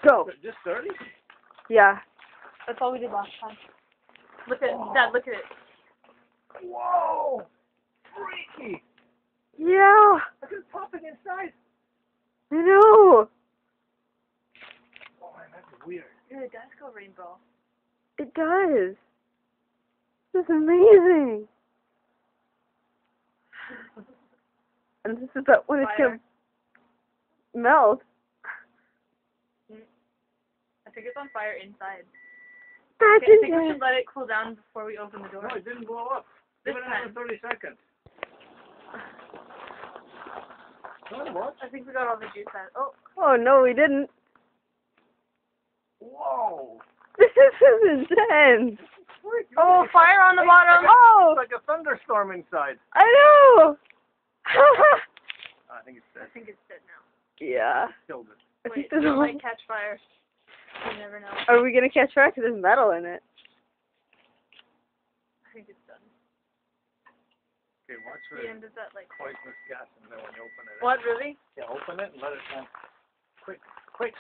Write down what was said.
Go. Just 30? Yeah. That's all we did last time. Look at it, Dad. Look at it. Whoa! Freaky! Yeah. Look at it popping inside. I know. Oh man, that's weird. Yeah, it does go rainbow. It does. This is amazing. And this is that when it's Fire. gonna melt. I think it's on fire inside. That's Okay, I think we insane. should let it cool down before we open the door. No, it didn't blow up. Give This it another time. 30 seconds. What? I think we got all the juice out. Oh, Oh no, we didn't. Whoa! This is intense. oh, fire on the bottom. Oh, It's like a thunderstorm inside. I know. I think it's I dead. think it's dead now. Yeah. Killed it. I think Wait, this it is- might catch fire. You never know. Are we gonna catch fire? 'Cause there's metal in it. I think it's done. Okay, watch for The end of that, like. poisonous gas and then when you open it. What, really? Yeah, open it and let it go. Quick, quick.